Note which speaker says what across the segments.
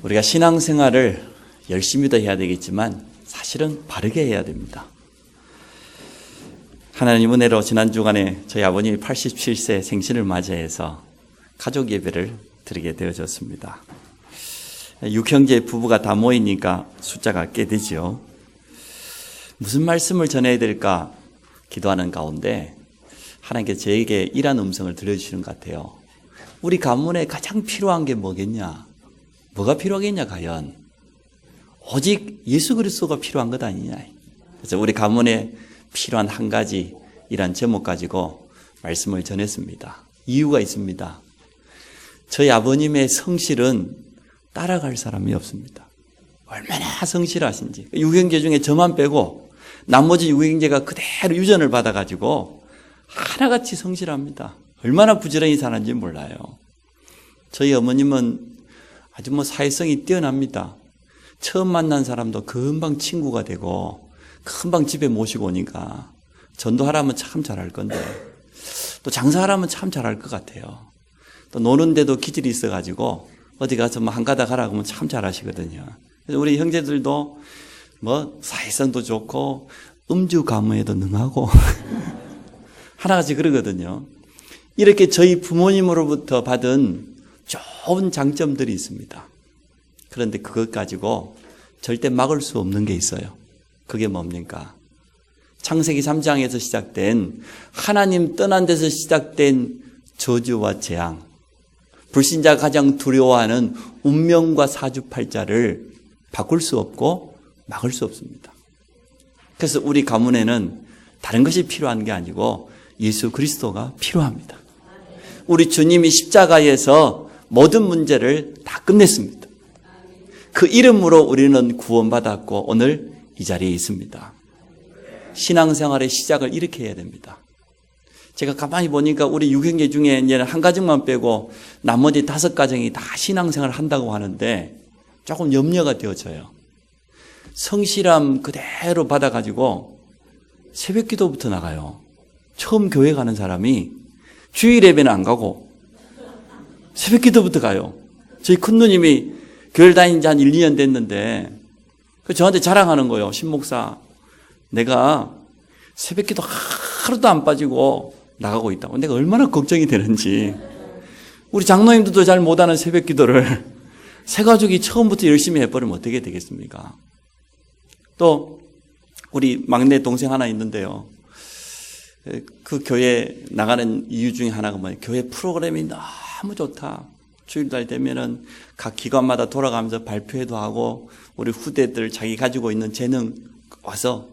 Speaker 1: 우리가 신앙생활을 열심히도 해야 되겠지만 사실은 바르게 해야 됩니다. 하나님 은혜로 지난 주간에 저희 아버님이 87세 생신을 맞이해서 가족 예배를 드리게 되어졌습니다. 6형제 부부가 다 모이니까 숫자가 꽤 되죠. 무슨 말씀을 전해야 될까 기도하는 가운데 하나님께서 저에게 이런 음성을 들려주시는 것 같아요. 우리 가문에 가장 필요한 게 뭐겠냐? 뭐가 필요하겠냐 과연? 오직 예수 그리스도가 필요한 것 아니냐? 그래서 우리 가문에 필요한 한 가지 이란 제목 가지고 말씀을 전했습니다. 이유가 있습니다. 저희 아버님의 성실은 따라갈 사람이 없습니다. 얼마나 성실하신지. 6형제 중에 저만 빼고 나머지 6형제가 그대로 유전을 받아가지고 하나같이 성실합니다. 얼마나 부지런히 사는지 몰라요. 저희 어머님은 아주 사회성이 뛰어납니다. 처음 만난 사람도 금방 친구가 되고 금방 집에 모시고 오니까 전도하라면 참 잘할 건데 또 장사하라면 참 잘할 것 같아요. 또 노는데도 기질이 있어가지고 어디 가서 한 가닥 하라고 하면 참 잘하시거든요. 그래서 우리 형제들도 사회성도 좋고 음주 가무에도 능하고 하나같이 그러거든요. 이렇게 저희 부모님으로부터 받은 좋은 장점들이 있습니다. 그런데 그것 가지고 절대 막을 수 없는 게 있어요. 그게 뭡니까? 창세기 3장에서 시작된 하나님 떠난 데서 시작된 저주와 재앙, 불신자가 가장 두려워하는 운명과 사주팔자를 바꿀 수 없고 막을 수 없습니다. 그래서 우리 가문에는 다른 것이 필요한 게 아니고 예수 그리스도가 필요합니다. 우리 주님이 십자가에서 모든 문제를 다 끝냈습니다. 그 이름으로 우리는 구원받았고 오늘 이 자리에 있습니다. 신앙생활의 시작을 이렇게 해야 됩니다. 제가 가만히 보니까 우리 6형제 중에 이제는 한 가정만 빼고 나머지 5가정이 다 신앙생활을 한다고 하는데 조금 염려가 되어져요. 성실함 그대로 받아가지고 새벽 기도부터 나가요. 처음 교회 가는 사람이 주일 예배는 안 가고 새벽 기도부터 가요. 저희 큰누님이 교회 다닌 지 한 1, 2년 됐는데 저한테 자랑하는 거예요. 신목사, 내가 새벽 기도 하루도 안 빠지고 나가고 있다고. 내가 얼마나 걱정이 되는지. 우리 장로님들도 잘 못하는 새벽 기도를 새 가족이 처음부터 열심히 해버리면 어떻게 되겠습니까? 또 우리 막내 동생 하나 있는데요. 그 교회 나가는 이유 중에 하나가 뭐예요? 교회 프로그램이 너무 좋다. 주일날 되면은 각 기관마다 돌아가면서 발표회도 하고 우리 후대들 자기 가지고 있는 재능 와서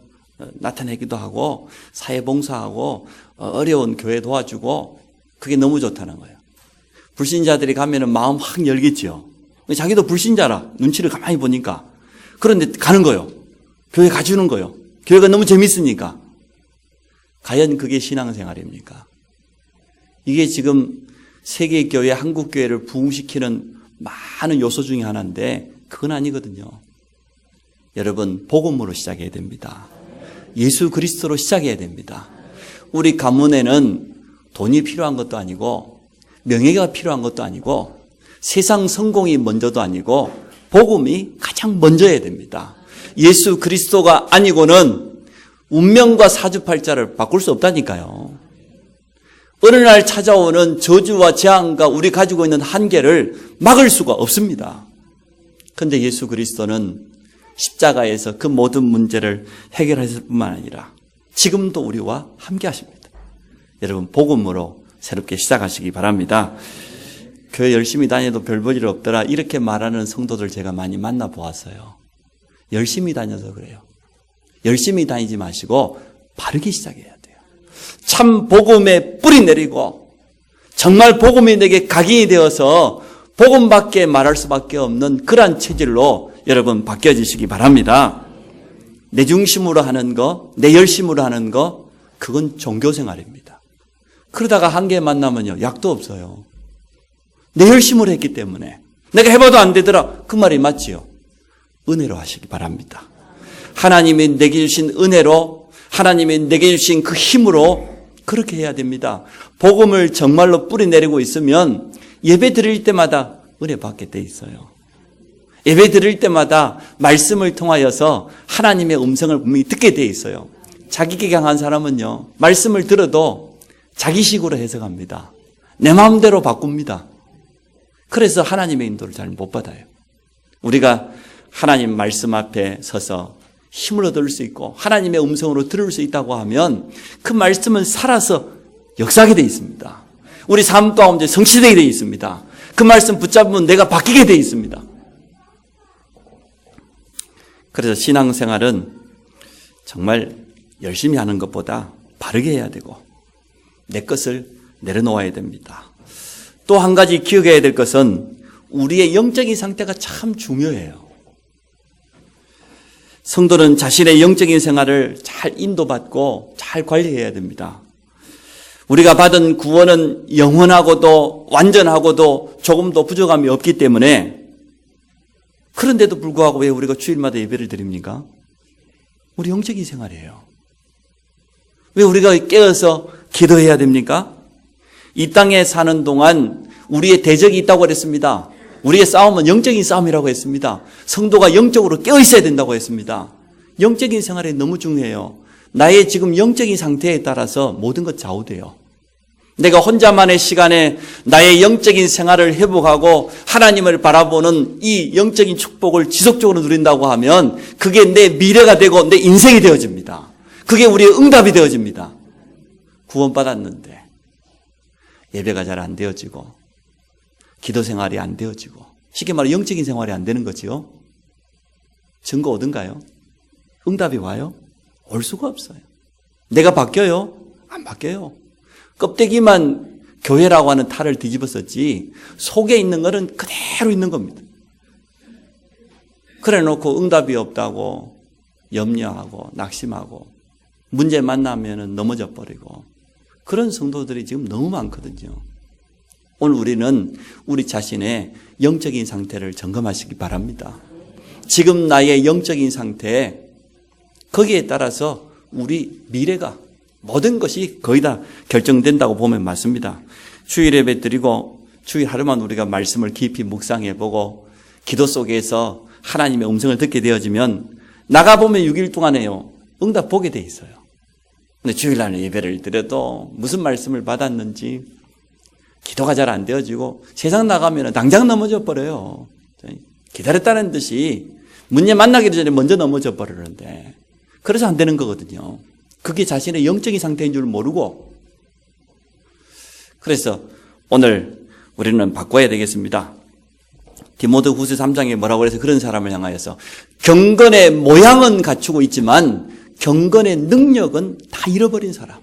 Speaker 1: 나타내기도 하고 사회봉사하고 어려운 교회 도와주고 그게 너무 좋다는 거예요. 불신자들이 가면은 마음 확 열겠지요. 자기도 불신자라 눈치를 가만히 보니까. 그런데 가는 거예요. 교회 가주는 거예요. 교회가 너무 재밌으니까. 과연 그게 신앙생활입니까? 이게 지금 세계교회, 한국교회를 부흥시키는 많은 요소 중에 하나인데 그건 아니거든요. 여러분, 복음으로 시작해야 됩니다. 예수 그리스도로 시작해야 됩니다. 우리 가문에는 돈이 필요한 것도 아니고 명예가 필요한 것도 아니고 세상 성공이 먼저도 아니고 복음이 가장 먼저여야 됩니다. 예수 그리스도가 아니고는 운명과 사주팔자를 바꿀 수 없다니까요. 어느 날 찾아오는 저주와 재앙과 우리 가지고 있는 한계를 막을 수가 없습니다. 그런데 예수 그리스도는 십자가에서 그 모든 문제를 해결했을 뿐만 아니라 지금도 우리와 함께 하십니다. 여러분, 복음으로 새롭게 시작하시기 바랍니다. 교회 열심히 다녀도 별 볼 일 없더라 이렇게 말하는 성도들 제가 많이 만나보았어요. 열심히 다녀서 그래요. 열심히 다니지 마시고 바르게 시작해야 돼요. 참 복음에 뿌리 내리고 정말 복음이 내게 각인이 되어서 복음밖에 말할 수밖에 없는 그러한 체질로 여러분 바뀌어지시기 바랍니다. 내 중심으로 하는 거, 내 열심으로 하는 거, 그건 종교생활입니다. 그러다가 한계 만나면요, 약도 없어요. 내 열심으로 했기 때문에 내가 해봐도 안 되더라. 그 말이 맞지요. 은혜로 하시기 바랍니다. 하나님이 내게 주신 은혜로, 하나님이 내게 주신 그 힘으로 그렇게 해야 됩니다. 복음을 정말로 뿌리 내리고 있으면 예배 드릴 때마다 은혜 받게 돼 있어요. 예배 드릴 때마다 말씀을 통하여서 하나님의 음성을 분명히 듣게 돼 있어요. 자기에게 강한 사람은요, 말씀을 들어도 자기식으로 해석합니다. 내 마음대로 바꿉니다. 그래서 하나님의 인도를 잘 못 받아요. 우리가 하나님 말씀 앞에 서서 힘을 얻을 수 있고 하나님의 음성으로 들을 수 있다고 하면 그 말씀은 살아서 역사하게 돼 있습니다. 우리 삶 가운데 성취되게 돼 있습니다. 그 말씀 붙잡으면 내가 바뀌게 돼 있습니다. 그래서 신앙생활은 정말 열심히 하는 것보다 바르게 해야 되고 내 것을 내려놓아야 됩니다. 또 한 가지 기억해야 될 것은 우리의 영적인 상태가 참 중요해요. 성도는 자신의 영적인 생활을 잘 인도받고 잘 관리해야 됩니다. 우리가 받은 구원은 영원하고도 완전하고도 조금도 부족함이 없기 때문에, 그런데도 불구하고 왜 우리가 주일마다 예배를 드립니까? 우리 영적인 생활이에요. 왜 우리가 깨어서 기도해야 됩니까? 이 땅에 사는 동안 우리의 대적이 있다고 그랬습니다. 우리의 싸움은 영적인 싸움이라고 했습니다. 성도가 영적으로 깨어 있어야 된다고 했습니다. 영적인 생활이 너무 중요해요. 나의 지금 영적인 상태에 따라서 모든 것 좌우돼요. 내가 혼자만의 시간에 나의 영적인 생활을 회복하고 하나님을 바라보는 이 영적인 축복을 지속적으로 누린다고 하면 그게 내 미래가 되고 내 인생이 되어집니다. 그게 우리의 응답이 되어집니다. 구원받았는데 예배가 잘 안 되어지고 기도 생활이 안 되어지고 쉽게 말해 영적인 생활이 안 되는 거지요. 증거 오든가요? 응답이 와요? 올 수가 없어요. 내가 바뀌어요? 안 바뀌어요. 껍데기만 교회라고 하는 탈을 뒤집었었지 속에 있는 것은 그대로 있는 겁니다. 그래 놓고 응답이 없다고 염려하고 낙심하고 문제 만나면 넘어져 버리고 그런 성도들이 지금 너무 많거든요. 오늘 우리는 우리 자신의 영적인 상태를 점검하시기 바랍니다. 지금 나의 영적인 상태, 거기에 따라서 우리 미래가 모든 것이 거의 다 결정된다고 보면 맞습니다. 주일 예배 드리고 주일 하루만 우리가 말씀을 깊이 묵상해보고 기도 속에서 하나님의 음성을 듣게 되어지면 나가보면 6일 동안에요 응답 보게 돼 있어요. 근데 주일날 예배를 드려도 무슨 말씀을 받았는지 기도가 잘 안 되어지고 세상 나가면 당장 넘어져 버려요. 기다렸다는 듯이 문제 만나기도 전에 먼저 넘어져 버리는데 그래서 안 되는 거거든요. 그게 자신의 영적인 상태인 줄 모르고. 그래서 오늘 우리는 바꿔야 되겠습니다. 디모데후서 3장에 뭐라고 해서 그런 사람을 향하여서 경건의 모양은 갖추고 있지만 경건의 능력은 다 잃어버린 사람.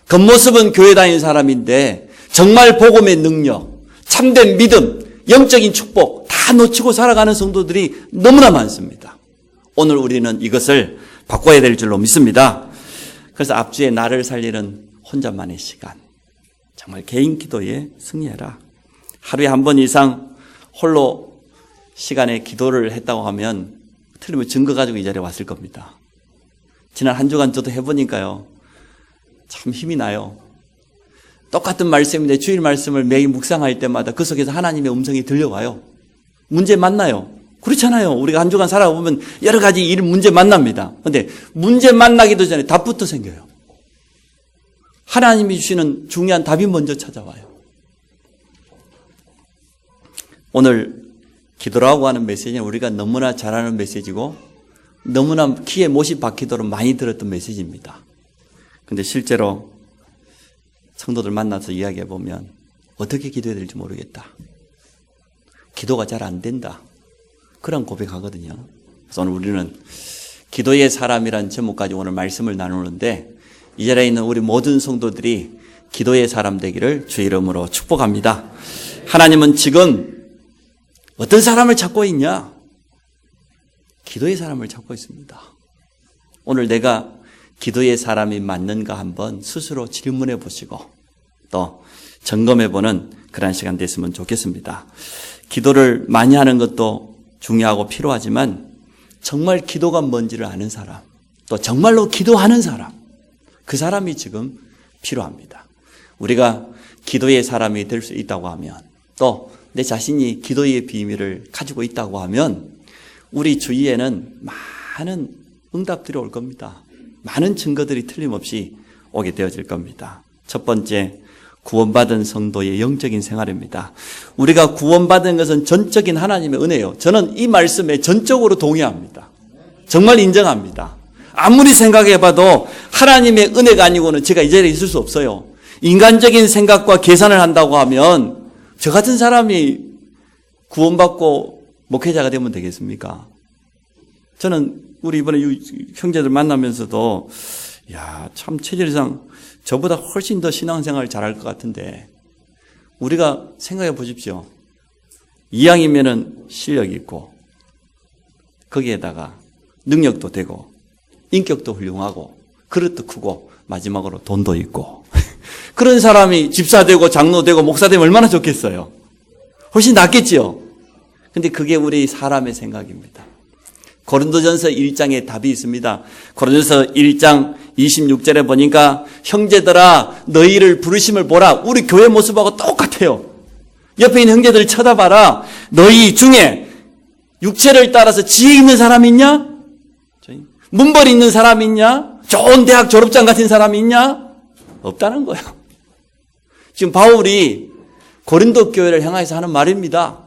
Speaker 1: 겉모습은 교회 다니는 사람인데 정말 복음의 능력, 참된 믿음, 영적인 축복 다 놓치고 살아가는 성도들이 너무나 많습니다. 오늘 우리는 이것을 바꿔야 될 줄로 믿습니다. 그래서 앞주에 나를 살리는 혼자만의 시간, 정말 개인 기도에 승리해라. 하루에 한 번 이상 홀로 시간에 기도를 했다고 하면 틀리면 증거 가지고 이 자리에 왔을 겁니다. 지난 한 주간 저도 해보니까요 참 힘이 나요. 똑같은 말씀인데 주일 말씀을 매일 묵상할 때마다 그 속에서 하나님의 음성이 들려와요. 문제 만나요. 그렇잖아요. 우리가 한 주간 살아보면 여러 가지 일 문제 만납니다. 그런데 문제 만나기도 전에 답부터 생겨요. 하나님이 주시는 중요한 답이 먼저 찾아와요. 오늘 기도라고 하는 메시지는 우리가 너무나 잘하는 메시지고 너무나 귀에 못이 박히도록 많이 들었던 메시지입니다. 그런데 실제로 성도들 만나서 이야기해 보면 어떻게 기도해야 될지 모르겠다. 기도가 잘 안 된다. 그런 고백하거든요. 그래서 오늘 우리는 기도의 사람이라는 제목까지 오늘 말씀을 나누는데 이 자리에 있는 우리 모든 성도들이 기도의 사람 되기를 주의 이름으로 축복합니다. 하나님은 지금 어떤 사람을 찾고 있냐? 기도의 사람을 찾고 있습니다. 오늘 내가 기도의 사람이 맞는가 한번 스스로 질문해 보시고 또 점검해 보는 그런 시간 됐으면 좋겠습니다. 기도를 많이 하는 것도 중요하고 필요하지만 정말 기도가 뭔지를 아는 사람, 또 정말로 기도하는 사람, 그 사람이 지금 필요합니다. 우리가 기도의 사람이 될 수 있다고 하면 또 내 자신이 기도의 비밀을 가지고 있다고 하면 우리 주위에는 많은 응답들이 올 겁니다. 많은 증거들이 틀림없이 오게 되어질 겁니다. 첫 번째, 구원받은 성도의 영적인 생활입니다. 우리가 구원받은 것은 전적인 하나님의 은혜예요. 저는 이 말씀에 전적으로 동의합니다. 정말 인정합니다. 아무리 생각해봐도 하나님의 은혜가 아니고는 제가 이 자리에 있을 수 없어요. 인간적인 생각과 계산을 한다고 하면 저 같은 사람이 구원받고 목회자가 되면 되겠습니까? 저는 우리 이번에 형제들 만나면서도 참 체질상 저보다 훨씬 더 신앙생활 잘할 것 같은데 우리가 생각해 보십시오. 이왕이면은 실력이 있고 거기에다가 능력도 되고 인격도 훌륭하고 그릇도 크고 마지막으로 돈도 있고 그런 사람이 집사 되고 장로 되고 목사 되면 얼마나 좋겠어요. 훨씬 낫겠지요. 근데 그게 우리 사람의 생각입니다. 고린도전서 1장에 답이 있습니다. 고린도전서 1장 26절에 보니까 형제들아 너희를 부르심을 보라. 우리 교회 모습하고 똑같아요. 옆에 있는 형제들을 쳐다봐라. 너희 중에 육체를 따라서 지혜 있는 사람 있냐? 문벌 있는 사람 있냐? 좋은 대학 졸업장 같은 사람 있냐? 없다는 거예요. 지금 바울이 고린도 교회를 향해서 하는 말입니다.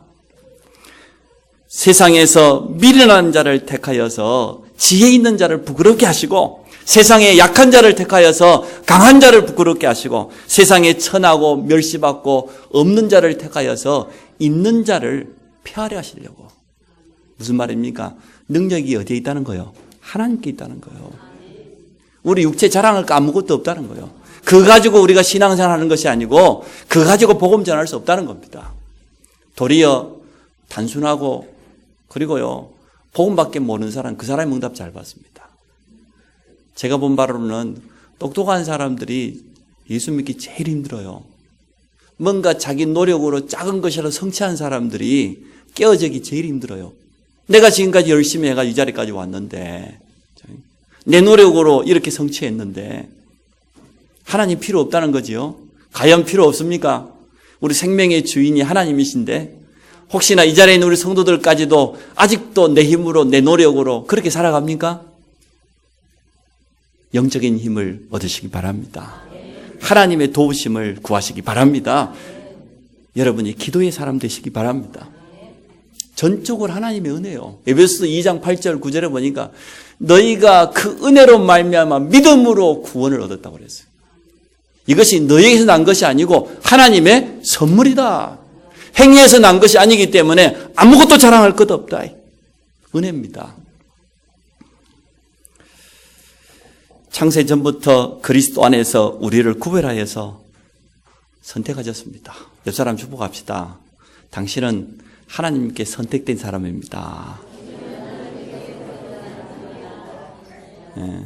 Speaker 1: 세상에서 미련한 자를 택하여서 지혜 있는 자를 부끄럽게 하시고 세상에 약한 자를 택하여서 강한 자를 부끄럽게 하시고 세상에 천하고 멸시받고 없는 자를 택하여서 있는 자를 폐하려 하시려고. 무슨 말입니까? 능력이 어디에 있다는 거예요? 하나님께 있다는 거예요. 우리 육체 자랑할 거 아무것도 없다는 거예요. 그거 가지고 우리가 신앙생활 하는 것이 아니고 그거 가지고 복음 전할 수 없다는 겁니다. 도리어 단순하고 그리고요 복음밖에 모르는 사람 그 사람의 응답 잘 받습니다. 제가 본 바로는 똑똑한 사람들이 예수 믿기 제일 힘들어요. 뭔가 자기 노력으로 작은 것이라도 성취한 사람들이 깨어지기 제일 힘들어요. 내가 지금까지 열심히 해가 이 자리까지 왔는데 내 노력으로 이렇게 성취했는데 하나님 필요 없다는 거지요. 과연 필요 없습니까? 우리 생명의 주인이 하나님이신데 혹시나 이 자리에 있는 우리 성도들까지도 아직도 내 힘으로 내 노력으로 그렇게 살아갑니까? 영적인 힘을 얻으시기 바랍니다. 하나님의 도우심을 구하시기 바랍니다. 여러분이 기도의 사람 되시기 바랍니다. 전적으로 하나님의 은혜요. 에베소서 2장 8절 9절에 보니까 너희가 그 은혜로 말미암아 믿음으로 구원을 얻었다고 그랬어요. 이것이 너희에게서 난 것이 아니고 하나님의 선물이다. 행위에서 난 것이 아니기 때문에 아무것도 자랑할 것 없다. 은혜입니다. 창세 전부터 그리스도 안에서 우리를 구별하여서 선택하셨습니다. 옆 사람 축복합시다. 당신은 하나님께 선택된 사람입니다. 네.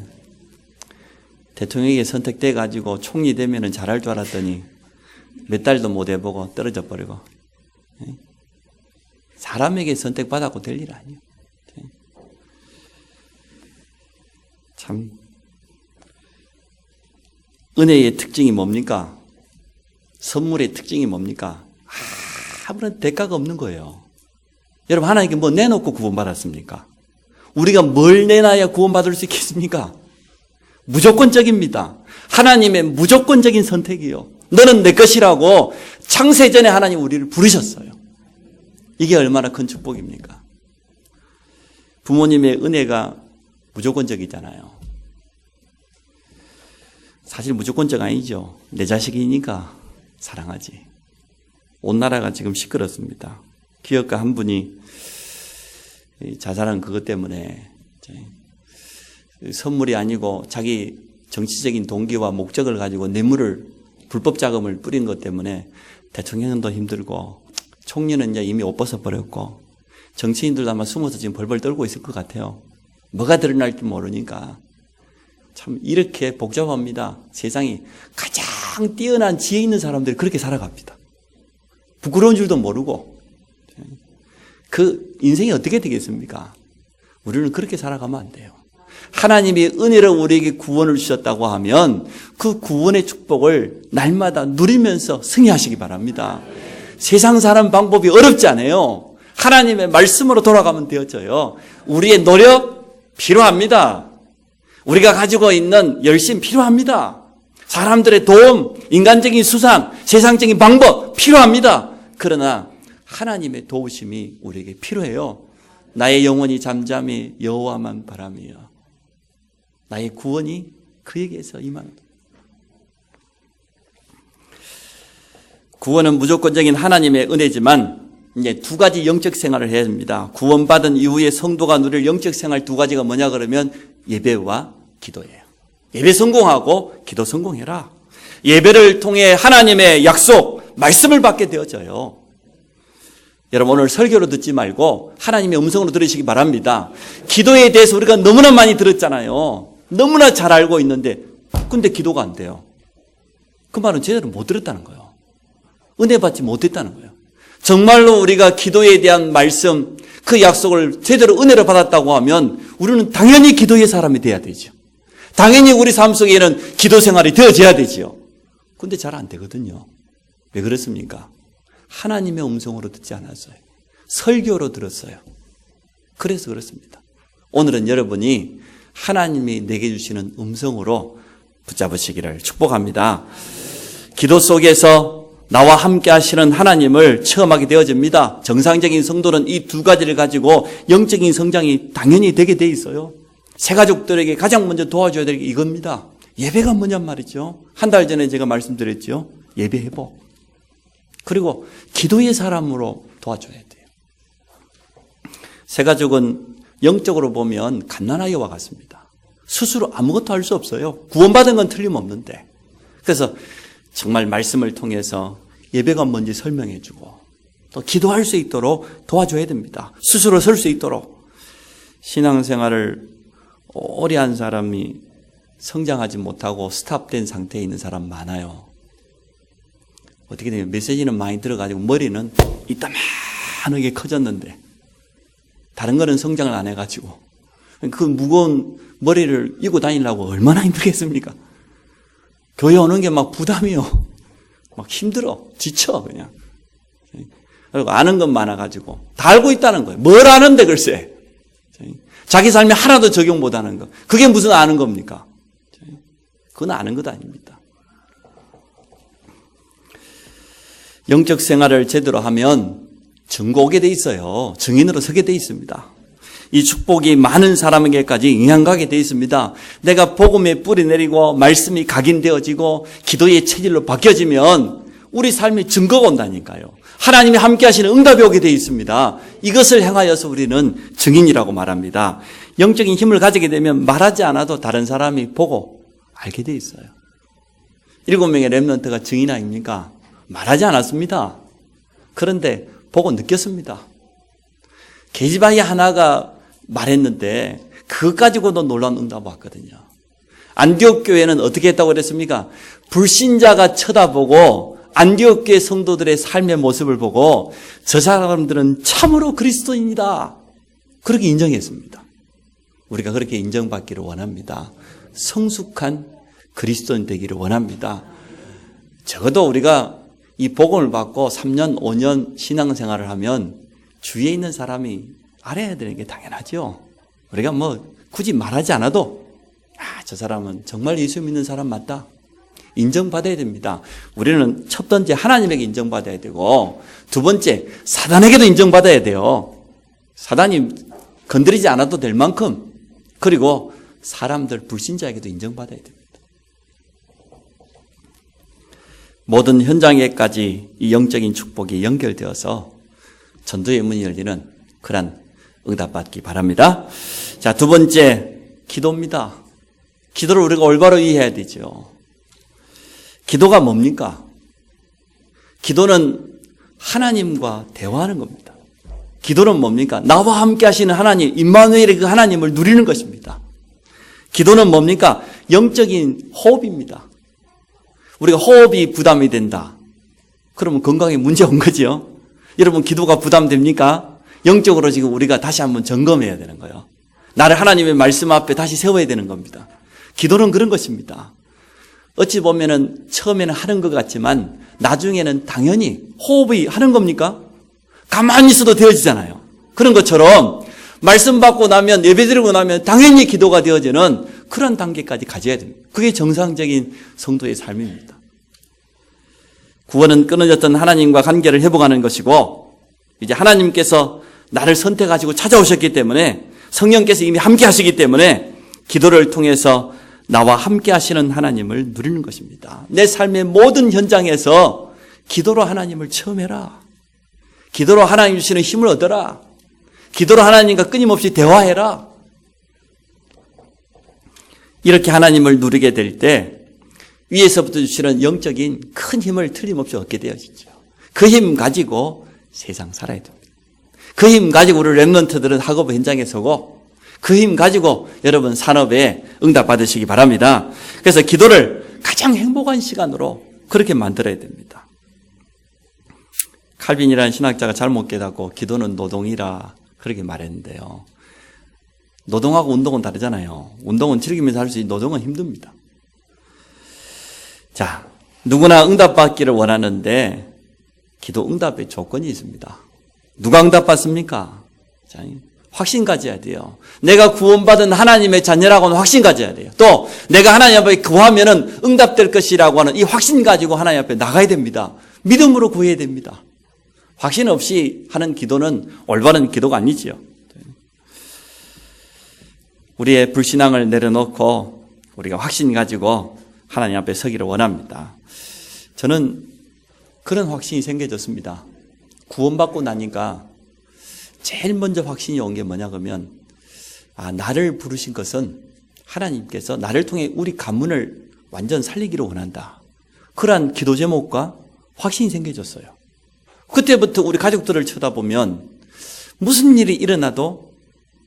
Speaker 1: 대통령에게 선택돼 가지고 총리 되면은 잘할 줄 알았더니 몇 달도 못 해보고 떨어져 버리고. 네. 사람에게 선택받았고 될 일 아니에요. 네. 참 은혜의 특징이 뭡니까? 선물의 특징이 뭡니까? 아무런 대가가 없는 거예요. 여러분 하나님께 뭐 내놓고 구원받았습니까? 우리가 뭘 내놔야 구원받을 수 있겠습니까? 무조건적입니다. 하나님의 무조건적인 선택이요. 너는 내 것이라고 창세전에 하나님 우리를 부르셨어요. 이게 얼마나 큰 축복입니까? 부모님의 은혜가 무조건적이잖아요. 사실 무조건적 아니죠. 내 자식이니까 사랑하지. 온 나라가 지금 시끄럽습니다. 기업가 한 분이 자살한 그것 때문에 선물이 아니고 자기 정치적인 동기와 목적을 가지고 뇌물을 불법 자금을 뿌린 것 때문에 대통령도 힘들고 총리는 이제 이미 옷 벗어버렸고 정치인들도 아마 숨어서 지금 벌벌 떨고 있을 것 같아요. 뭐가 드러날지 모르니까. 참 이렇게 복잡합니다. 세상이 가장 뛰어난 지혜 있는 사람들이 그렇게 살아갑니다. 부끄러운 줄도 모르고. 그 인생이 어떻게 되겠습니까? 우리는 그렇게 살아가면 안 돼요. 하나님이 은혜로 우리에게 구원을 주셨다고 하면 그 구원의 축복을 날마다 누리면서 승리하시기 바랍니다. 세상 사는 방법이 어렵지 않아요. 하나님의 말씀으로 돌아가면 되어져요. 우리의 노력 필요합니다. 우리가 가지고 있는 열심 필요합니다. 사람들의 도움, 인간적인 수상, 세상적인 방법 필요합니다. 그러나 하나님의 도우심이 우리에게 필요해요. 나의 영혼이 잠잠히 여호와만 바라며 나의 구원이 그에게서 임한다. 구원은 무조건적인 하나님의 은혜지만 이제 두 가지 영적 생활을 해야 됩니다. 구원받은 이후에 성도가 누릴 영적 생활 두 가지가 뭐냐 그러면 예배와 기도예요. 예배 성공하고 기도 성공해라. 예배를 통해 하나님의 약속, 말씀을 받게 되어져요. 여러분 오늘 설교로 듣지 말고 하나님의 음성으로 들으시기 바랍니다. 기도에 대해서 우리가 너무나 많이 들었잖아요. 너무나 잘 알고 있는데 근데 기도가 안 돼요. 그 말은 제대로 못 들었다는 거예요. 은혜 받지 못했다는 거예요. 정말로 우리가 기도에 대한 말씀, 그 약속을 제대로 은혜로 받았다고 하면 우리는 당연히 기도의 사람이 돼야 되죠. 당연히 우리 삶 속에는 기도 생활이 되어져야 되죠. 근데 잘 안 되거든요. 왜 그렇습니까? 하나님의 음성으로 듣지 않았어요. 설교로 들었어요. 그래서 그렇습니다. 오늘은 여러분이 하나님이 내게 주시는 음성으로 붙잡으시기를 축복합니다. 기도 속에서 나와 함께 하시는 하나님을 체험하게 되어집니다. 정상적인 성도는 이 두 가지를 가지고 영적인 성장이 당연히 되게 돼 있어요. 새 가족들에게 가장 먼저 도와줘야 될 게 이겁니다. 예배가 뭐냔 말이죠. 한 달 전에 제가 말씀드렸죠. 예배 회복. 그리고 기도의 사람으로 도와줘야 돼요. 새 가족은 영적으로 보면 갓난아이와 같습니다. 스스로 아무것도 할 수 없어요. 구원받은 건 틀림없는데. 그래서 정말 말씀을 통해서 예배가 뭔지 설명해 주고 또 기도할 수 있도록 도와줘야 됩니다. 스스로 설 수 있도록. 신앙생활을 오래 한 사람이 성장하지 못하고 스탑된 상태에 있는 사람 많아요. 어떻게 되면 메시지는 많이 들어가지고 머리는 이따만하게 커졌는데 다른 거는 성장을 안 해가지고 그 무거운 머리를 이고 다니려고 얼마나 힘들겠습니까? 교회 오는 게 막 부담이요. 막 힘들어. 지쳐 그냥. 그리고 아는 것 많아가지고 다 알고 있다는 거예요. 뭘 아는데 글쎄. 자기 삶에 하나도 적용 못하는 거. 그게 무슨 아는 겁니까? 그건 아는 것 아닙니다. 영적 생활을 제대로 하면 증거 오게 돼 있어요. 증인으로 서게 돼 있습니다. 이 축복이 많은 사람에게까지 영향가게 돼 있습니다. 내가 복음에 뿌리 내리고 말씀이 각인되어지고 기도의 체질로 바뀌어지면 우리 삶에 증거가 온다니까요. 하나님이 함께 하시는 응답이 오게 돼 있습니다. 이것을 향하여서 우리는 증인이라고 말합니다. 영적인 힘을 가지게 되면 말하지 않아도 다른 사람이 보고 알게 돼 있어요. 7명의 렘넌트가 증인 아닙니까? 말하지 않았습니다. 그런데 보고 느꼈습니다. 계집아이 하나가 말했는데 그것 가지고도 놀라운 응답 왔거든요. 안디옥 교회는 어떻게 했다고 그랬습니까? 불신자가 쳐다보고 안디옥 교회 성도들의 삶의 모습을 보고 저 사람들은 참으로 그리스도인이다. 그렇게 인정했습니다. 우리가 그렇게 인정받기를 원합니다. 성숙한 그리스도인 되기를 원합니다. 적어도 우리가 이 복음을 받고 3년, 5년 신앙생활을 하면 주위에 있는 사람이 알아야 되는 게 당연하죠. 우리가 뭐 굳이 말하지 않아도 저 사람은 정말 예수 믿는 사람 맞다. 인정받아야 됩니다. 우리는 첫 번째 하나님에게 인정받아야 되고 두 번째 사단에게도 인정받아야 돼요. 사단이 건드리지 않아도 될 만큼 그리고 사람들 불신자에게도 인정받아야 됩니다. 모든 현장에까지 이 영적인 축복이 연결되어서 전도의 문이 열리는 그런 응답받기 바랍니다. 자, 두 번째 기도입니다. 기도를 우리가 올바로 이해해야 되죠. 기도가 뭡니까? 기도는 하나님과 대화하는 겁니다. 기도는 뭡니까? 나와 함께 하시는 하나님, 임마누엘의 그 하나님을 누리는 것입니다. 기도는 뭡니까? 영적인 호흡입니다. 우리가 호흡이 부담이 된다. 그러면 건강에 문제 온 거죠. 여러분 기도가 부담됩니까? 영적으로 지금 우리가 다시 한번 점검해야 되는 거예요. 나를 하나님의 말씀 앞에 다시 세워야 되는 겁니다. 기도는 그런 것입니다. 어찌 보면은 처음에는 하는 것 같지만 나중에는 당연히 호흡이 하는 겁니까? 가만히 있어도 되어지잖아요. 그런 것처럼 말씀 받고 나면, 예배 드리고 나면 당연히 기도가 되어지는 그런 단계까지 가져야 됩니다. 그게 정상적인 성도의 삶입니다. 구원은 끊어졌던 하나님과 관계를 회복하는 것이고, 이제 하나님께서 나를 선택하시고 찾아오셨기 때문에, 성령께서 이미 함께 하시기 때문에 기도를 통해서 나와 함께 하시는 하나님을 누리는 것입니다. 내 삶의 모든 현장에서 기도로 하나님을 체험해라. 기도로 하나님 주시는 힘을 얻어라. 기도로 하나님과 끊임없이 대화해라. 이렇게 하나님을 누리게 될 때 위에서부터 주시는 영적인 큰 힘을 틀림없이 얻게 되어지죠. 그 힘 가지고 세상 살아야 됩니다. 그 힘 가지고 우리 렘넌트들은 학업 현장에 서고, 그 힘 가지고 여러분 산업에 응답 받으시기 바랍니다. 그래서 기도를 가장 행복한 시간으로 그렇게 만들어야 됩니다. 칼빈이라는 신학자가 잘못 깨닫고 기도는 노동이라 그렇게 말했는데요. 노동하고 운동은 다르잖아요. 운동은 즐기면서 할 수 있는, 노동은 힘듭니다. 자, 누구나 응답받기를 원하는데 기도 응답의 조건이 있습니다. 누가 응답받습니까? 자, 확신 가져야 돼요. 내가 구원받은 하나님의 자녀라고는 확신 가져야 돼요. 또 내가 하나님 앞에 구하면은 응답될 것이라고 하는 이 확신 가지고 하나님 앞에 나가야 됩니다. 믿음으로 구해야 됩니다. 확신 없이 하는 기도는 올바른 기도가 아니지요. 우리의 불신앙을 내려놓고 우리가 확신 가지고 하나님 앞에 서기를 원합니다. 저는 그런 확신이 생겨졌습니다. 구원받고 나니까 제일 먼저 확신이 온 게 뭐냐 그러면, 나를 부르신 것은 하나님께서 나를 통해 우리 가문을 완전 살리기를 원한다. 그러한 기도 제목과 확신이 생겨졌어요. 그때부터 우리 가족들을 쳐다보면 무슨 일이 일어나도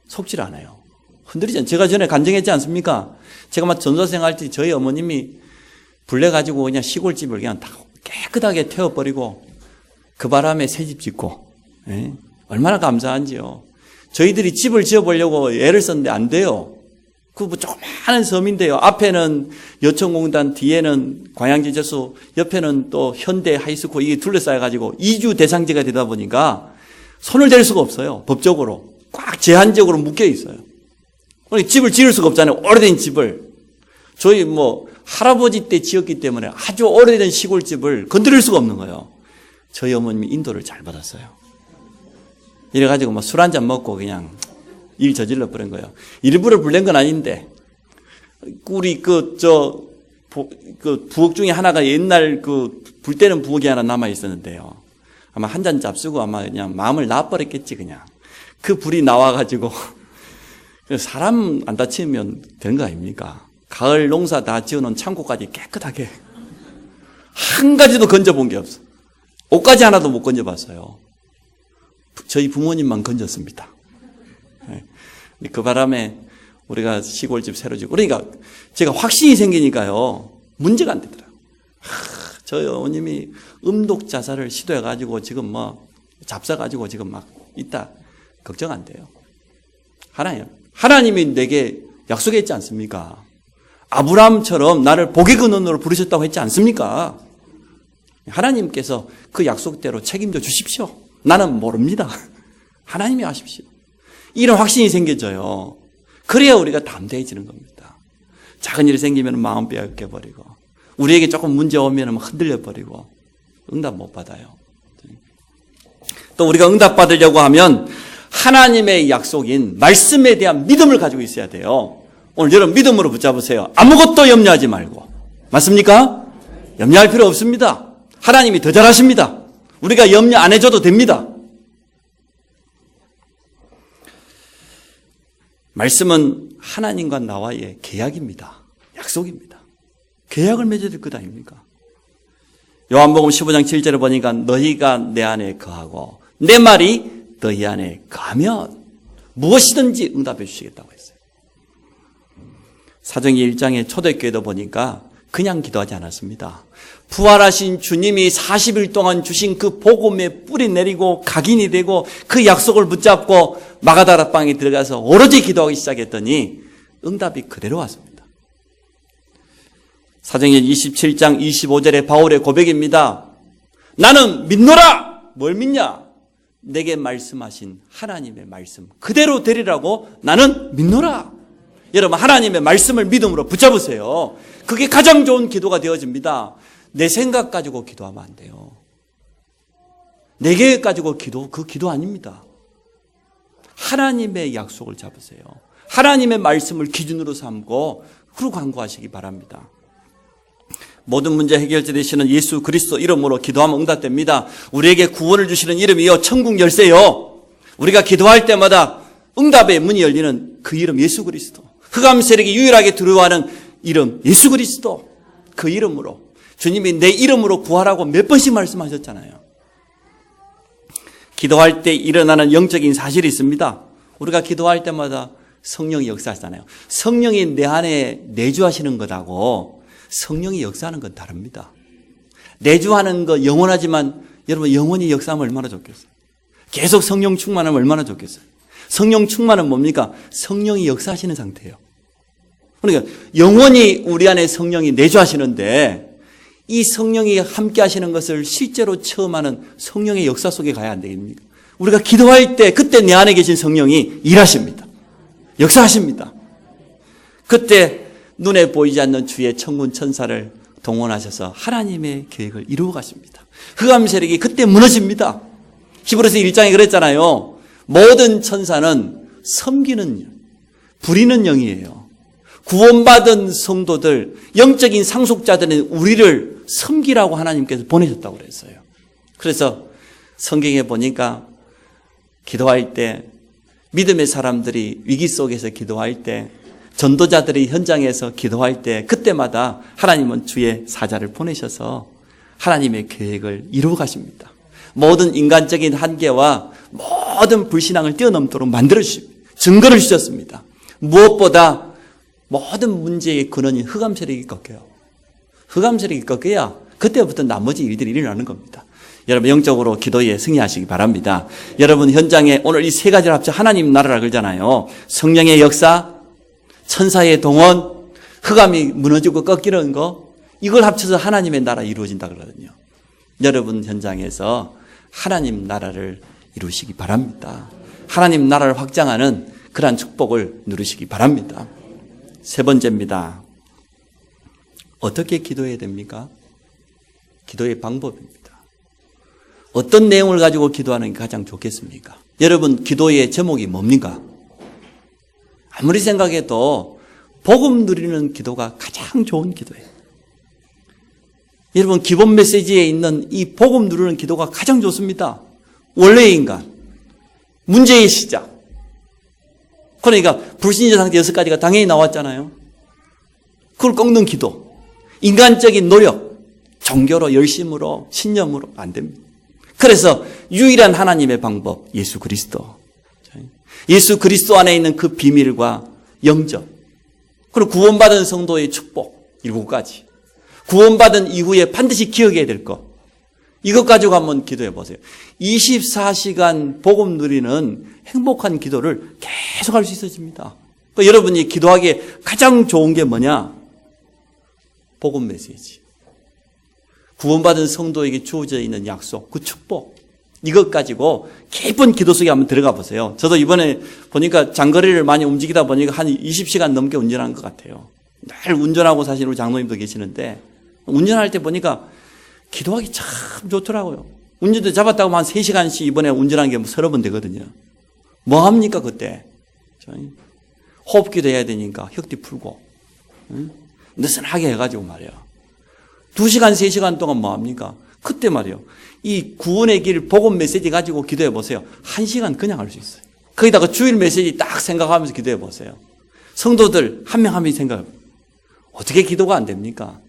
Speaker 1: 속질 않아요. 흔들리잖아요. 제가 전에 간증했지 않습니까? 제가 막 전도생 할 때 저희 어머님이 불내가지고 그냥 시골집을 그냥 다 깨끗하게 태워버리고 그 바람에 새집 짓고, 얼마나 감사한지요. 저희들이 집을 지어보려고 애를 썼는데 안 돼요. 그 뭐 조그마한 섬인데요. 앞에는 여천공단, 뒤에는 광양제철소, 옆에는 또 현대 하이스쿨, 이게 둘러싸여가지고 이주 대상지가 되다 보니까 손을 댈 수가 없어요. 법적으로. 꽉 제한적으로 묶여 있어요. 집을 지을 수가 없잖아요. 오래된 집을. 저희 할아버지 때 지었기 때문에 아주 오래된 시골집을 건드릴 수가 없는 거예요. 저희 어머님이 인도를 잘 받았어요. 이래가지고 술 한잔 먹고 그냥 일 저질러 버린 거예요. 일부러 불낸 건 아닌데, 우리 부엌 중에 하나가 옛날 불 때는 부엌이 하나 남아 있었는데요. 아마 한 잔 잡수고 아마 그냥 마음을 놔버렸겠지, 그냥. 그 불이 나와가지고, 사람 안 다치면 되는 거 아닙니까? 가을 농사 다 지어놓은 창고까지 깨끗하게. 한 가지도 건져본 게 없어. 옷까지 하나도 못 건져봤어요. 저희 부모님만 건졌습니다. 그 바람에 우리가 시골집 새로 지고, 그러니까 제가 확신이 생기니까요, 문제가 안 되더라고요. 저희 어머님이 음독 자살을 시도해가지고 지금 잡사가지고 지금 막 있다. 걱정 안 돼요. 하나님이 내게 약속했지 않습니까? 아브라함처럼 나를 복의 근원으로 부르셨다고 했지 않습니까? 하나님께서 그 약속대로 책임져 주십시오. 나는 모릅니다. 하나님이 하십시오. 이런 확신이 생겨져요. 그래야 우리가 담대해지는 겁니다. 작은 일이 생기면 마음 빼앗겨버리고, 우리에게 조금 문제 오면 흔들려버리고 응답 못 받아요. 또 우리가 응답 받으려고 하면 하나님의 약속인 말씀에 대한 믿음을 가지고 있어야 돼요. 오늘 여러분 믿음으로 붙잡으세요. 아무것도 염려하지 말고. 맞습니까? 염려할 필요 없습니다. 하나님이 더 잘하십니다. 우리가 염려 안 해줘도 됩니다. 말씀은 하나님과 나와의 계약입니다. 약속입니다. 계약을 맺어야 될 것 아닙니까? 요한복음 15장 7절에 보니까 너희가 내 안에 거하고 내 말이 너희 안에 거하면 무엇이든지 응답해 주시겠다고 했어요. 사도행전 1장의 초대교회도 보니까 그냥 기도하지 않았습니다. 부활하신 주님이 40일 동안 주신 그 복음에 뿌리 내리고 각인이 되고 그 약속을 붙잡고 마가다락방에 들어가서 오로지 기도하기 시작했더니 응답이 그대로 왔습니다. 사도행전 27장 25절에 바울의 고백입니다. 나는 믿노라. 뭘 믿냐? 내게 말씀하신 하나님의 말씀 그대로 되리라고 나는 믿노라. 여러분, 하나님의 말씀을 믿음으로 붙잡으세요. 그게 가장 좋은 기도가 되어집니다. 내 생각 가지고 기도하면 안 돼요. 내 계획 가지고 그 기도 아닙니다. 하나님의 약속을 잡으세요. 하나님의 말씀을 기준으로 삼고 그로 간구하시기 바랍니다. 모든 문제 해결자 되시는 예수 그리스도 이름으로 기도하면 응답됩니다. 우리에게 구원을 주시는 이름이요 천국 열쇠요. 우리가 기도할 때마다 응답의 문이 열리는 그 이름 예수 그리스도. 흑암 세력이 유일하게 두려워하는 이름 예수 그리스도. 그 이름으로 주님이 내 이름으로 구하라고 몇 번씩 말씀하셨잖아요. 기도할 때 일어나는 영적인 사실이 있습니다. 우리가 기도할 때마다 성령이 역사하잖아요. 성령이 내 안에 내주하시는 것하고 성령이 역사하는 건 다릅니다. 내주하는 거 영원하지만 여러분 영원히 역사하면 얼마나 좋겠어요. 계속 성령 충만하면 얼마나 좋겠어요. 성령 충만은 뭡니까? 성령이 역사하시는 상태예요. 그러니까 영원히 우리 안에 성령이 내주하시는데 이 성령이 함께 하시는 것을 실제로 체험하는 성령의 역사 속에 가야 안 되겠습니까? 우리가 기도할 때 그때 내 안에 계신 성령이 일하십니다. 역사하십니다. 그때 눈에 보이지 않는 주의 천군 천사를 동원하셔서 하나님의 계획을 이루어 가십니다. 흑암 세력이 그때 무너집니다. 히브리서 1장에 그랬잖아요. 모든 천사는 섬기는 부리는 영이에요. 구원받은 성도들, 영적인 상속자들은 우리를 섬기라고 하나님께서 보내셨다고 그랬어요. 그래서 성경에 보니까 기도할 때 믿음의 사람들이 위기 속에서 기도할 때 전도자들이 현장에서 기도할 때 그때마다 하나님은 주의 사자를 보내셔서 하나님의 계획을 이루어 가십니다. 모든 인간적인 한계와 모든 불신앙을 뛰어넘도록 만들어 주십니다. 증거를 주셨습니다. 무엇보다 모든 문제의 근원인 흑암 세력이 꺾여요. 흑암 세력이 꺾여야 그때부터 나머지 일들이 일어나는 겁니다. 여러분 영적으로 기도에 승리하시기 바랍니다. 여러분 현장에 오늘 이 세 가지를 합쳐 하나님 나라라 그러잖아요. 성령의 역사, 천사의 동원, 흑암이 무너지고 꺾이는 거, 이걸 합쳐서 하나님의 나라 이루어진다 그러거든요. 여러분 현장에서 하나님 나라를 이루시기 바랍니다. 하나님 나라를 확장하는 그러한 축복을 누리시기 바랍니다. 세 번째입니다. 어떻게 기도해야 됩니까? 기도의 방법입니다. 어떤 내용을 가지고 기도하는 게 가장 좋겠습니까? 여러분 기도의 제목이 뭡니까? 아무리 생각해도 복음 누리는 기도가 가장 좋은 기도예요. 여러분 기본 메시지에 있는 이 복음 누리는 기도가 가장 좋습니다. 원래의 인간, 문제의 시작. 그러니까 불신자 상태 6가지가 당연히 나왔잖아요. 그걸 꺾는 기도, 인간적인 노력, 종교로 열심으로 신념으로 안 됩니다. 그래서 유일한 하나님의 방법 예수 그리스도. 예수 그리스도 안에 있는 그 비밀과 영접, 그리고 구원받은 성도의 축복 7가지, 구원받은 이후에 반드시 기억해야 될 것, 이것 가지고 한번 기도해 보세요. 24시간 복음 누리는 행복한 기도를 계속 할 수 있어집니다. 그러니까 여러분이 기도하기에 가장 좋은 게 뭐냐? 복음 메시지, 구원받은 성도에게 주어져 있는 약속, 그 축복, 이것 가지고 깊은 기도 속에 한번 들어가 보세요. 저도 이번에 보니까 장거리를 많이 움직이다 보니까 한 20시간 넘게 운전한 것 같아요. 늘 운전하고 사실 우리 장로님도 계시는데 운전할 때 보니까 기도하기 참 좋더라고요. 운전대 잡았다고 한 3시간씩 이번에 운전한 게 서너 번 되거든요. 뭐 합니까 그때? 호흡기도 해야 되니까 혁뒤 풀고 느슨하게 해가지고 말이야. 2시간 3시간 동안 뭐 합니까? 그때 말이요. 이 구원의 길 복음 메시지 가지고 기도해 보세요. 1시간 그냥 할 수 있어요. 거기다가 주일 메시지 딱 생각하면서 기도해 보세요. 성도들 한 명 한 명 생각해. 어떻게 기도가 안 됩니까?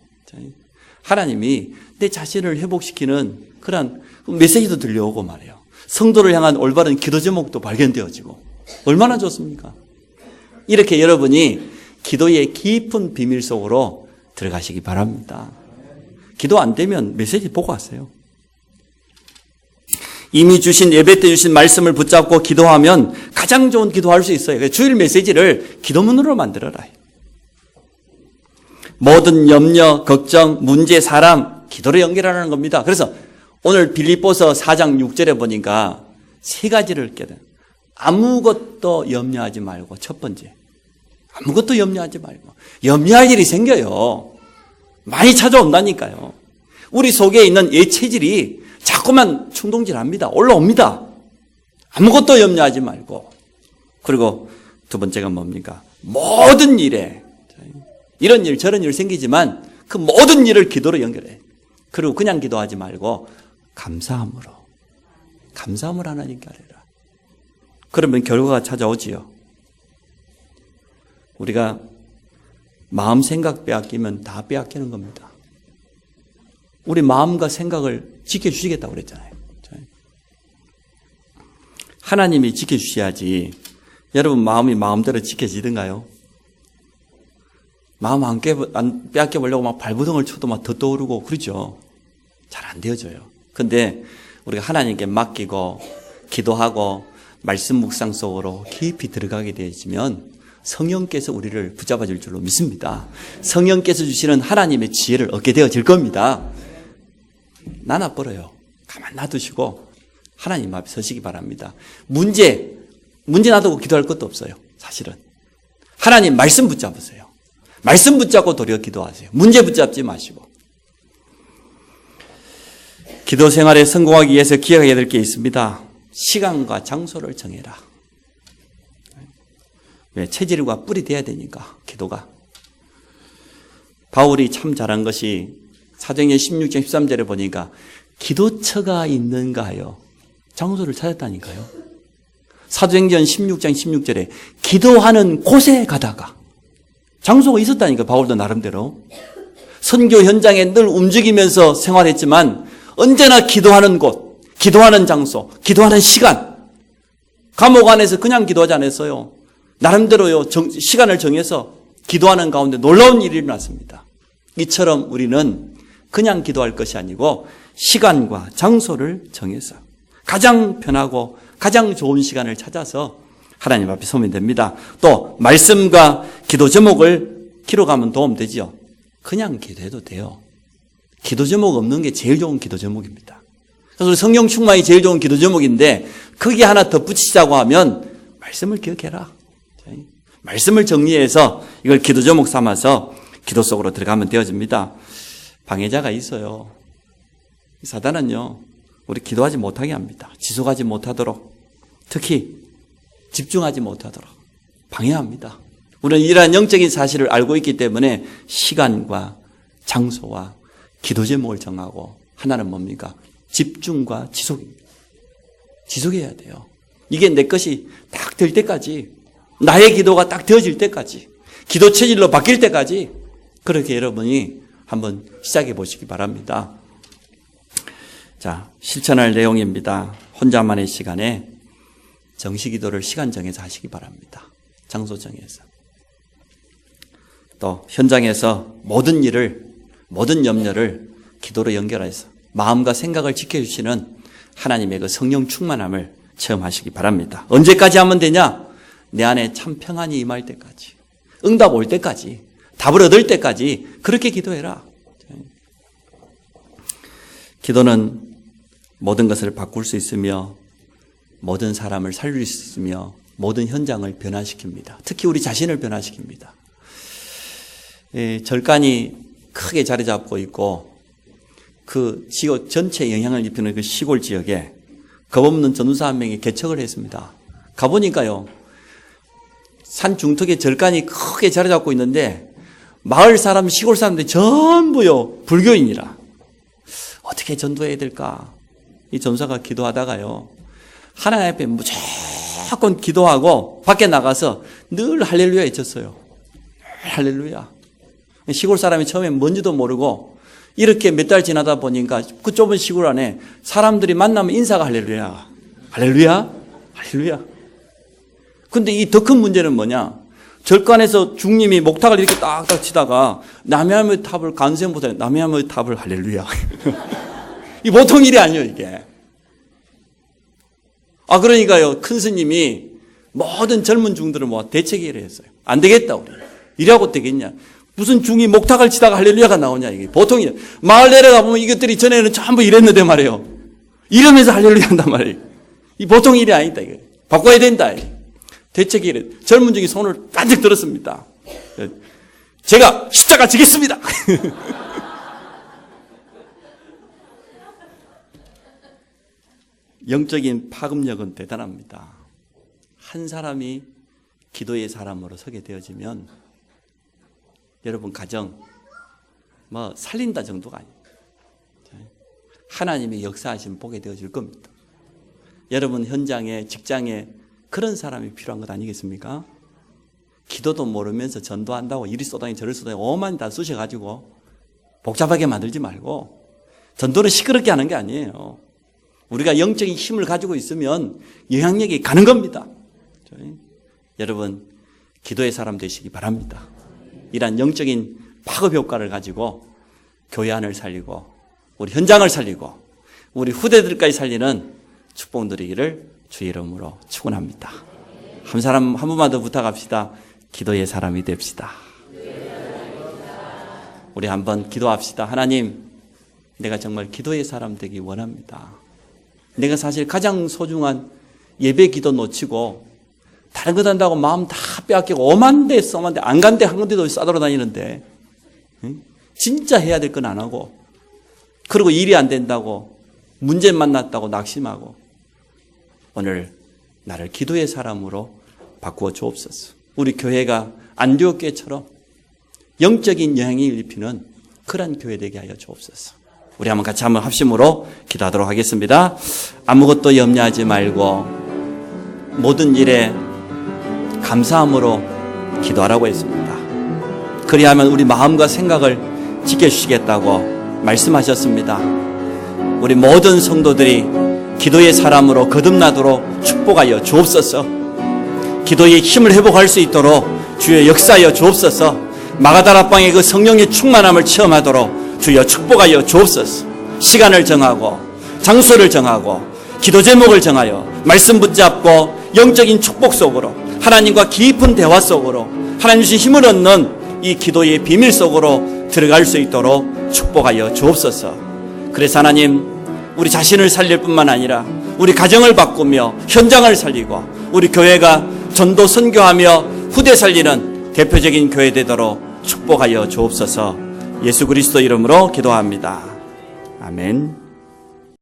Speaker 1: 하나님이 내 자신을 회복시키는 그런 메시지도 들려오고 말이에요. 성도를 향한 올바른 기도 제목도 발견되어지고 얼마나 좋습니까? 이렇게 여러분이 기도의 깊은 비밀 속으로 들어가시기 바랍니다. 기도 안 되면 메시지 보고 하세요. 이미 주신 예배 때 주신 말씀을 붙잡고 기도하면 가장 좋은 기도할 수 있어요. 주일 메시지를 기도문으로 만들어라. 모든 염려, 걱정, 문제, 사람, 기도로 연결하는 겁니다. 그래서 오늘 빌립보서 4장 6절에 보니까 세 가지를 깨달아요. 아무것도 염려하지 말고, 첫 번째. 아무것도 염려하지 말고. 염려할 일이 생겨요. 많이 찾아온다니까요. 우리 속에 있는 예체질이 자꾸만 충동질합니다. 올라옵니다. 아무것도 염려하지 말고. 그리고 두 번째가 뭡니까? 모든 일에, 이런 일 저런 일 생기지만 그 모든 일을 기도로 연결해. 그리고 그냥 기도하지 말고 감사함으로 하나님께 아뢰라. 그러면 결과가 찾아오지요. 우리가 마음 생각 빼앗기면 다 빼앗기는 겁니다. 우리 마음과 생각을 지켜주시겠다고 그랬잖아요. 하나님이 지켜주셔야지. 여러분 마음이 마음대로 지켜지던가요? 마음 안 빼앗겨 보려고 막 발버둥을 쳐도 막 더 떠오르고 그러죠. 잘 안 되어져요. 근데 우리가 하나님께 맡기고 기도하고 말씀 묵상 속으로 깊이 들어가게 되어지면 성령께서 우리를 붙잡아 줄 줄로 믿습니다. 성령께서 주시는 하나님의 지혜를 얻게 되어질 겁니다. 나눠버려요. 가만 놔두시고 하나님 앞에 서시기 바랍니다. 문제 놔두고 기도할 것도 없어요. 사실은. 하나님 말씀 붙잡으세요. 말씀 붙잡고 도리어 기도하세요. 문제 붙잡지 마시고. 기도 생활에 성공하기 위해서 기억해야 될 게 있습니다. 시간과 장소를 정해라. 왜? 체질과 뿔이 돼야 되니까, 기도가. 바울이 참 잘한 것이 사도행전 16장 13절에 보니까 기도처가 있는가요? 장소를 찾았다니까요. 사도행전 16장 16절에 기도하는 곳에 가다가 장소가 있었다니까, 바울도 나름대로. 선교 현장에 늘 움직이면서 생활했지만 언제나 기도하는 곳, 기도하는 장소, 기도하는 시간. 감옥 안에서 그냥 기도하지 않았어요. 나름대로요, 시간을 정해서 기도하는 가운데 놀라운 일이 일어났습니다. 이처럼 우리는 그냥 기도할 것이 아니고 시간과 장소를 정해서 가장 편하고 가장 좋은 시간을 찾아서 하나님 앞에 서면 됩니다. 또 말씀과 기도 제목을 기록하면 도움되지요. 그냥 기도해도 돼요. 기도 제목 없는 게 제일 좋은 기도 제목입니다. 그래서 우리 성령 충만이 제일 좋은 기도 제목인데 거기에 하나 덧붙이자고 하면 말씀을 기억해라. 말씀을 정리해서 이걸 기도 제목 삼아서 기도 속으로 들어가면 되어집니다. 방해자가 있어요. 사단은요, 우리 기도하지 못하게 합니다. 지속하지 못하도록, 특히 집중하지 못하도록 방해합니다. 우리는 이러한 영적인 사실을 알고 있기 때문에 시간과 장소와 기도 제목을 정하고, 하나는 뭡니까? 집중과 지속입니다. 지속해야 돼요. 이게 내 것이 딱 될 때까지, 나의 기도가 딱 되어질 때까지, 기도 체질로 바뀔 때까지 그렇게 여러분이 한번 시작해 보시기 바랍니다. 자, 실천할 내용입니다. 혼자만의 시간에 정시기도를 시간 정해서 하시기 바랍니다. 장소 정해서. 또 현장에서 모든 일을, 모든 염려를 기도로 연결해서 마음과 생각을 지켜주시는 하나님의 그 성령 충만함을 체험하시기 바랍니다. 언제까지 하면 되냐? 내 안에 참 평안이 임할 때까지, 응답 올 때까지, 답을 얻을 때까지 그렇게 기도해라. 기도는 모든 것을 바꿀 수 있으며 모든 사람을 살릴 수 있으며 모든 현장을 변화시킵니다. 특히 우리 자신을 변화시킵니다. 절간이 크게 자리 잡고 있고 그 지역 전체에 영향을 입히는 그 시골 지역에 겁없는 전도사 한 명이 개척을 했습니다. 가보니까요, 산 중턱에 절간이 크게 자리 잡고 있는데 마을 사람, 시골 사람들이 전부요 불교인이라 어떻게 전도해야 될까? 이 전도사가 기도하다가요, 하나님 앞에 무조건 기도하고 밖에 나가서 늘 할렐루야 외쳤어요. 할렐루야. 시골 사람이 처음에 뭔지도 모르고 이렇게 몇 달 지나다 보니까 그 좁은 시골 안에 사람들이 만나면 인사가 할렐루야, 할렐루야, 할렐루야. 근데 이 더 큰 문제는 뭐냐? 절간에서 중님이 목탁을 이렇게 딱딱 치다가 남해함의 탑을 간수형 보다 남해함의 탑을 할렐루야. 이 보통 일이 아니에요, 이게. 그러니까요, 큰 스님이 모든 젊은 중들을 대책회의를 했어요. 안 되겠다, 우리. 이라고 되겠냐. 무슨 중이 목탁을 치다가 할렐루야가 나오냐, 이게. 보통이 마을 내려가 보면 이것들이 전에는 전부 이랬는데 말이에요. 이러면서 할렐루야 한단 말이에요. 이 보통 일이 아니다, 이거. 바꿔야 된다. 대책이 이래. 젊은 중에 손을 반짝 들었습니다. 제가 십자가 지겠습니다. 영적인 파급력은 대단합니다. 한 사람이 기도의 사람으로 서게 되어지면 여러분 가정 살린다 정도가 아니에요. 하나님의 역사하심 보게 되어질 겁니다. 여러분 현장에 직장에 그런 사람이 필요한 것 아니겠습니까? 기도도 모르면서 전도한다고 이리 쏘다니 저리 쏘다니 오만 다 쑤셔가지고 복잡하게 만들지 말고 전도는 시끄럽게 하는 게 아니에요. 우리가 영적인 힘을 가지고 있으면 영향력이 가는 겁니다. 여러분 기도의 사람 되시기 바랍니다. 이러한 영적인 파급 효과를 가지고 교회 안을 살리고 우리 현장을 살리고 우리 후대들까지 살리는 축복 누리기를 주의 이름으로 축원합니다. 한 사람 한 분만 더 부탁합시다. 기도의 사람이 됩시다. 우리 한번 기도합시다. 하나님, 내가 정말 기도의 사람 되기 원합니다. 내가 사실 가장 소중한 예배 기도 놓치고 다른 것 한다고 마음 다 빼앗기고 오만 대 써만 대 안 간 데 한 군데도 싸돌아다니는데 진짜 해야 될 건 안 하고 그리고 일이 안 된다고 문제 만났다고 낙심하고 오늘 나를 기도의 사람으로 바꾸어 주옵소서. 우리 교회가 안디옥교회처럼 영적인 영향을 입히는 그런 교회 되게 하여 주옵소서. 우리 한번 같이 한번 합심으로 기도하도록 하겠습니다. 아무것도 염려하지 말고 모든 일에 감사함으로 기도하라고 했습니다. 그리하면 우리 마음과 생각을 지켜주시겠다고 말씀하셨습니다. 우리 모든 성도들이 기도의 사람으로 거듭나도록 축복하여 주옵소서. 기도의 힘을 회복할 수 있도록 주여 역사하여 주옵소서. 마가다락방의 그 성령의 충만함을 체험하도록 주여 축복하여 주옵소서. 시간을 정하고 장소를 정하고 기도 제목을 정하여 말씀 붙잡고 영적인 축복 속으로 하나님과 깊은 대화 속으로 하나님 주신 힘을 얻는 이 기도의 비밀 속으로 들어갈 수 있도록 축복하여 주옵소서. 그래서 하나님 우리 자신을 살릴 뿐만 아니라 우리 가정을 바꾸며 현장을 살리고 우리 교회가 전도 선교하며 후대 살리는 대표적인 교회 되도록 축복하여 주옵소서. 예수 그리스도 이름으로 기도합니다. 아멘.